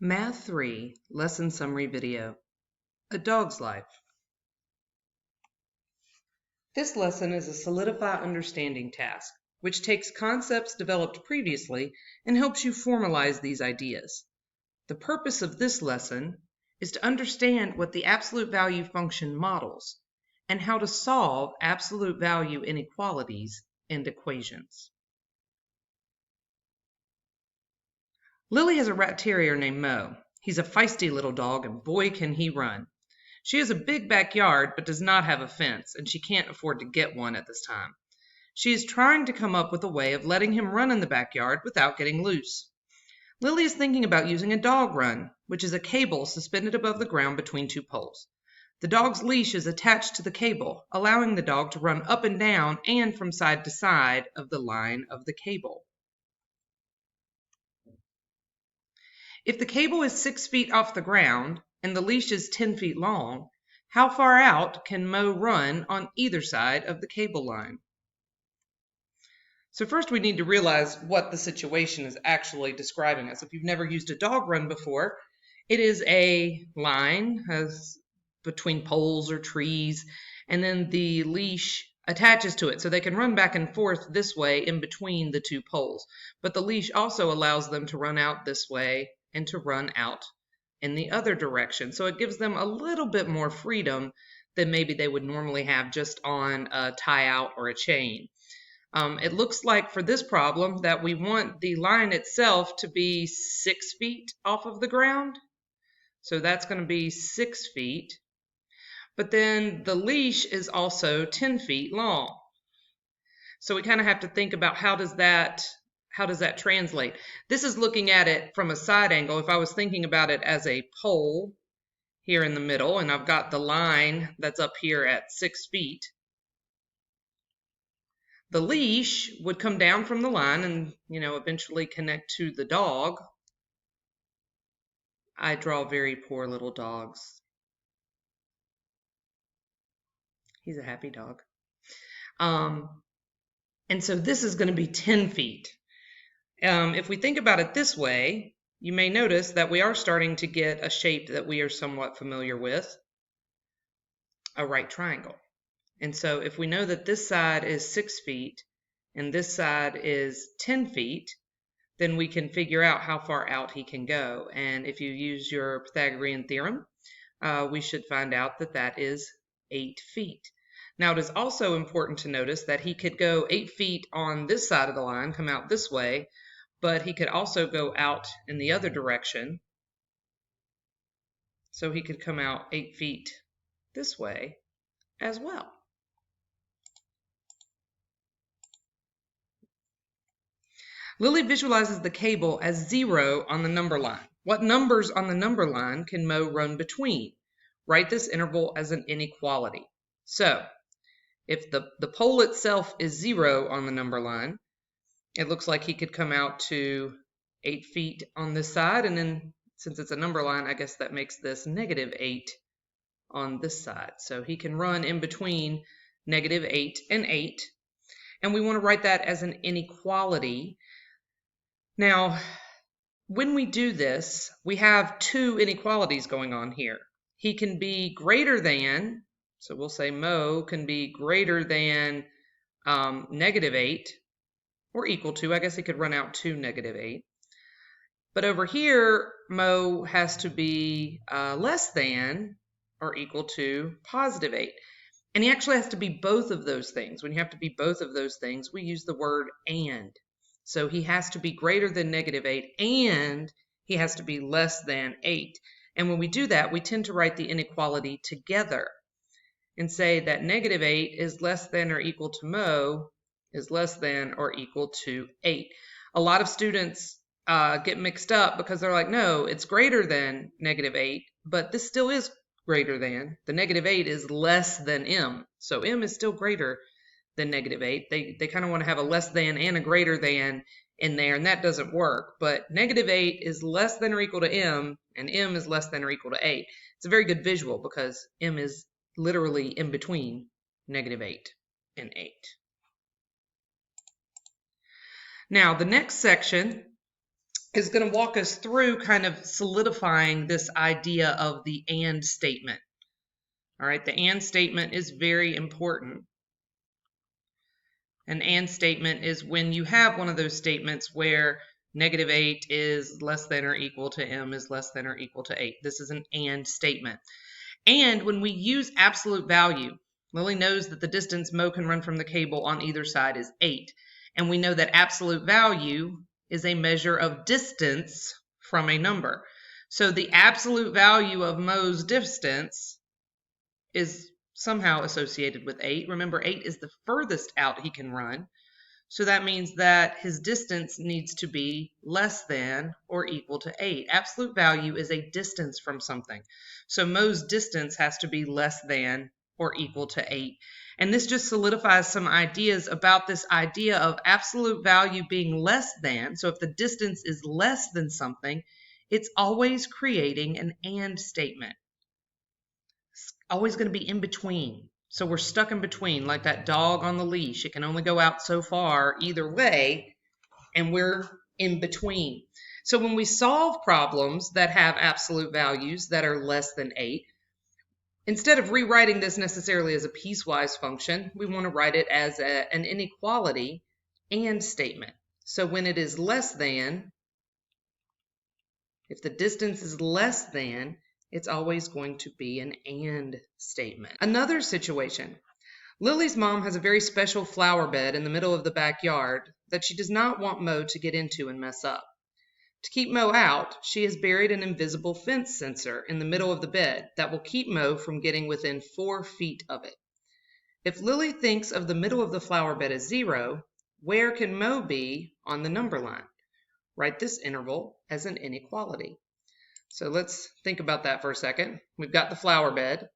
Math 3 Lesson Summary Video. A Dog's Life. This lesson is a Solidify Understanding task, which takes concepts developed previously and helps you formalize these ideas. The purpose of this lesson is to understand what the absolute value function models and how to solve absolute value inequalities and equations. Lily has a rat terrier named Mo. He's a feisty little dog, and boy can he run. She has a big backyard but does not have a fence, and she can't afford to get one at this time. She is trying to come up with a way of letting him run in the backyard without getting loose. Lily is thinking about using a dog run, which is a cable suspended above the ground between two poles. The dog's leash is attached to the cable, allowing the dog to run up and down and from side to side of the line of the cable. If the cable is 6 feet off the ground and the leash is 10 feet long, how far out can Mo run on either side of the cable line? So first we need to realize what the situation is actually describing us. If you've never used a dog run before, it is a line between poles or trees, and then the leash attaches to it so they can run back and forth this way in between the two poles. But the leash also allows them to run out this way and to run out in the other direction. So it gives them a little bit more freedom than maybe they would normally have just on a tie out or a chain. It looks like for this problem that we want the line itself to be 6 feet off of the ground. So that's going to be 6 feet. But then the leash is also 10 feet long. So we kind of have to think about how does that translate? This is looking at it from a side angle. If I was thinking about it as a pole here in the middle, and I've got the line that's up here at 6 feet, the leash would come down from the line and, eventually connect to the dog. I draw very poor little dogs. He's a happy dog. And so this is going to be 10 feet. If we think about it this way, you may notice that we are starting to get a shape that we are somewhat familiar with, a right triangle. And so if we know that this side is 6 feet and this side is 10 feet, then we can figure out how far out he can go. And if you use your Pythagorean theorem, we should find out that that is 8 feet. Now, it is also important to notice that he could go 8 feet on this side of the line, come out this way, but he could also go out in the other direction. So he could come out 8 feet this way as well. Lily visualizes the cable as 0 on the number line. What numbers on the number line can Mo run between? Write this interval as an inequality. So, if the pole itself is 0 on the number line, it looks like he could come out to 8 feet on this side, and then since it's a number line, I guess that makes this -8 on this side. So he can run in between -8 and 8, and we want to write that as an inequality. Now, when we do this, we have two inequalities going on here. He can be greater than, so we'll say Mo can be greater than -8, or equal to. I guess he could run out to -8. But over here, Mo has to be less than or equal to +8. And he actually has to be both of those things. When you have to be both of those things, we use the word and. So he has to be greater than -8 and he has to be less than 8. And when we do that, we tend to write the inequality together and say that -8 is less than or equal to Mo is less than or equal to 8. A lot of students get mixed up because they're like, no, it's greater than -8, but this still is greater than. The -8 is less than M, so M is still greater than -8. They kind of want to have a less than and a greater than in there, and that doesn't work. But -8 is less than or equal to M, and M is less than or equal to 8. It's a very good visual because M is literally in between -8 and 8. Now, the next section is going to walk us through kind of solidifying this idea of the and statement. All right, the and statement is very important. An and statement is when you have one of those statements where -8 is less than or equal to m is less than or equal to 8. This is an and statement. And when we use absolute value, Lily knows that the distance Mo can run from the cable on either side is 8. And we know that absolute value is a measure of distance from a number. So the absolute value of Mo's distance is somehow associated with 8. Remember, 8 is the furthest out he can run. So that means that his distance needs to be less than or equal to 8. Absolute value is a distance from something. So Mo's distance has to be less than or equal to 8. And this just solidifies some ideas about this idea of absolute value being less than. So if the distance is less than something, it's always creating an and statement. It's always going to be in between. So we're stuck in between, like that dog on the leash. It can only go out so far either way, and we're in between. So when we solve problems that have absolute values that are less than 8, instead of rewriting this necessarily as a piecewise function, we want to write it as an inequality and statement. So when it is less than, if the distance is less than, it's always going to be an and statement. Another situation. Lily's mom has a very special flower bed in the middle of the backyard that she does not want Mo to get into and mess up. To keep Mo out, she has buried an invisible fence sensor in the middle of the bed that will keep Mo from getting within 4 feet of it. If Lily thinks of the middle of the flower bed as 0, where can Mo be on the number line? Write this interval as an inequality. So let's think about that for a second. We've got the flower bed,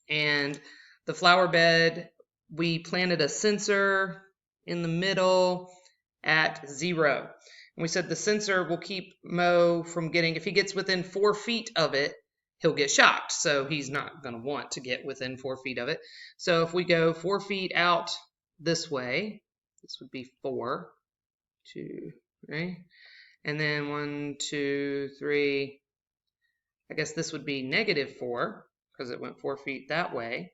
and the flower bed, we planted a sensor in the middle at 0. And we said the sensor will keep Mo from getting, if he gets within 4 feet of it, he'll get shocked. So he's not going to want to get within 4 feet of it. So if we go 4 feet out this way, this would be 4, 2, 3, and then 1, 2, 3. I guess this would be -4 because it went 4 feet that way.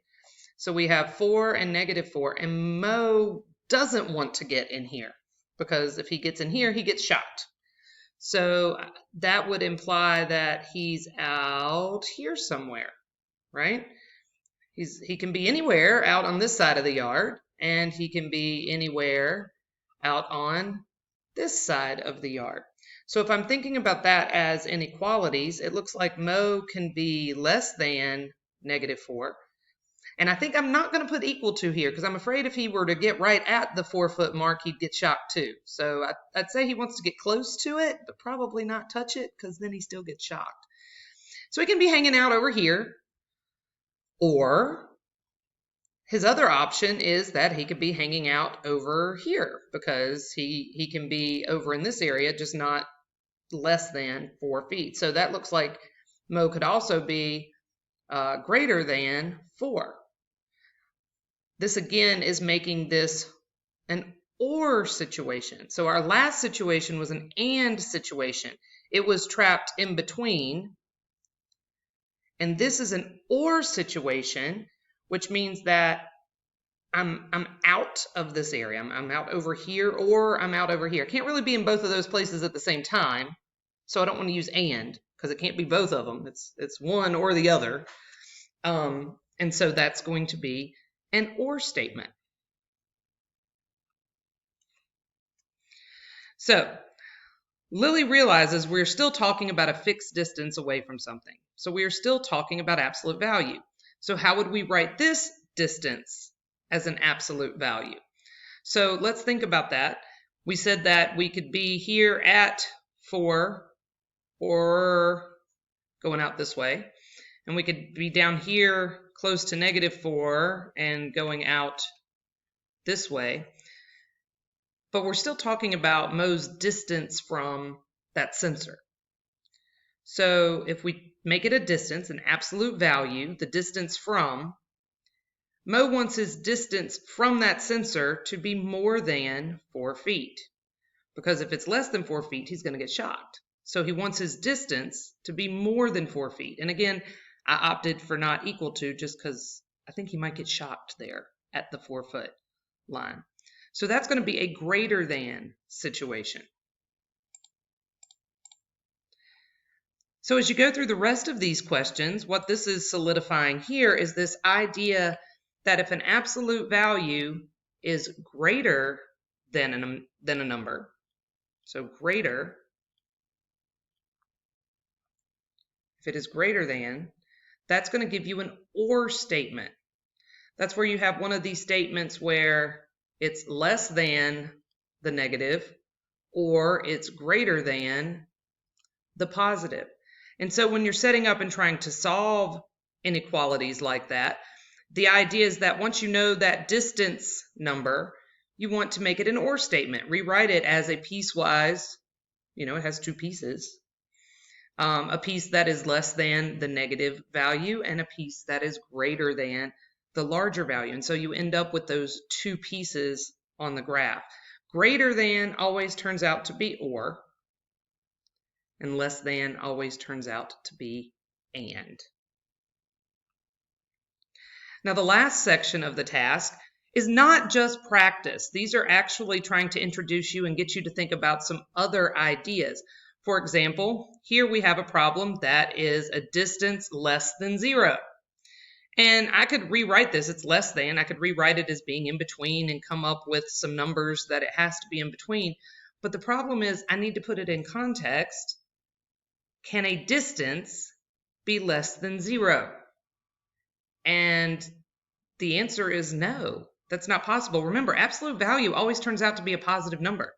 So we have 4 and -4, and Mo doesn't want to get in here because if he gets in here, he gets shocked. So that would imply that he's out here somewhere, right? He can be anywhere out on this side of the yard, and he can be anywhere out on this side of the yard. So if I'm thinking about that as inequalities, it looks like Mo can be less than -4. And I think I'm not going to put equal to here because I'm afraid if he were to get right at the 4 foot mark, he'd get shocked too. So I'd say he wants to get close to it, but probably not touch it because then he still gets shocked. So he can be hanging out over here, or his other option is that he could be hanging out over here because he can be over in this area, just not less than 4 feet. So that looks like Mo could also be greater than 4. This again is making this an or situation. So our last situation was an and situation. It was trapped in between. And this is an or situation, which means that I'm out of this area. I'm out over here, or I'm out over here. I can't really be in both of those places at the same time. So I don't want to use and because it can't be both of them. It's one or the other. And so that's going to be an or statement. So Lily realizes we're still talking about a fixed distance away from something. So we are still talking about absolute value. So how would we write this distance as an absolute value? So let's think about that. We said that we could be here at 4 or going out this way. And we could be down here close to -4 and going out this way. But we're still talking about Mo's distance from that sensor. So if we make it a distance, an absolute value, the distance from, Mo wants his distance from that sensor to be more than 4 feet. because if it's less than 4 feet, he's going to get shocked. So he wants his distance to be more than 4 feet. And again, I opted for not equal to just because I think he might get shocked there at the 4 foot line. So that's going to be a greater than situation. So as you go through the rest of these questions, what this is solidifying here is this idea that if an absolute value is greater than a number, so greater, if it is greater than, that's going to give you an or statement. That's where you have one of these statements where it's less than the negative or it's greater than the positive. And so when you're setting up and trying to solve inequalities like that, the idea is that once you know that distance number, you want to make it an or statement. Rewrite it as a piecewise, it has 2 pieces. A piece that is less than the negative value and a piece that is greater than the larger value. And so you end up with those 2 pieces on the graph. Greater than always turns out to be or, and less than always turns out to be and. Now the last section of the task is not just practice. These are actually trying to introduce you and get you to think about some other ideas. For example, here we have a problem that is a distance less than 0. And I could rewrite this, it's less than, I could rewrite it as being in between and come up with some numbers that it has to be in between. But the problem is I need to put it in context. Can a distance be less than 0? And the answer is no, that's not possible. Remember, absolute value always turns out to be a positive number.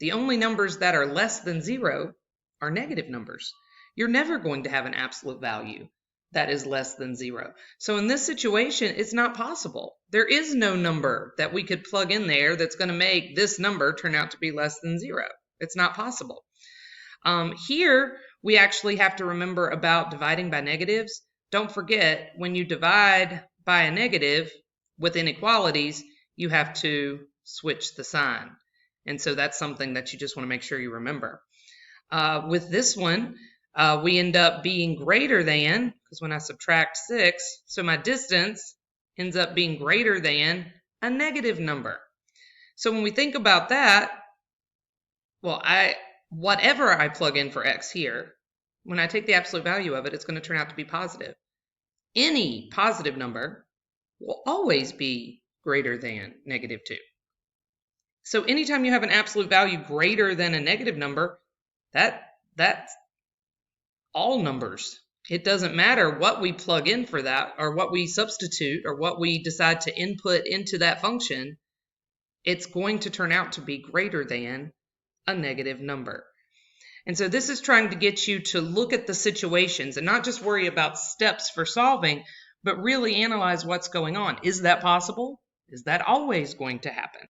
The only numbers that are less than 0 are negative numbers. You're never going to have an absolute value that is less than 0. So in this situation, it's not possible. There is no number that we could plug in there that's going to make this number turn out to be less than 0. It's not possible. Here, we actually have to remember about dividing by negatives. Don't forget, when you divide by a negative with inequalities, you have to switch the sign. And so that's something that you just want to make sure you remember. With this one, we end up being greater than, because when I subtract 6, so my distance ends up being greater than a negative number. So when we think about that, well, whatever I plug in for x here, when I take the absolute value of it, it's going to turn out to be positive. Any positive number will always be greater than -2. So anytime you have an absolute value greater than a negative number, that's all numbers. It doesn't matter what we plug in for that or what we substitute or what we decide to input into that function, it's going to turn out to be greater than a negative number. And so this is trying to get you to look at the situations and not just worry about steps for solving, but really analyze what's going on. Is that possible? Is that always going to happen?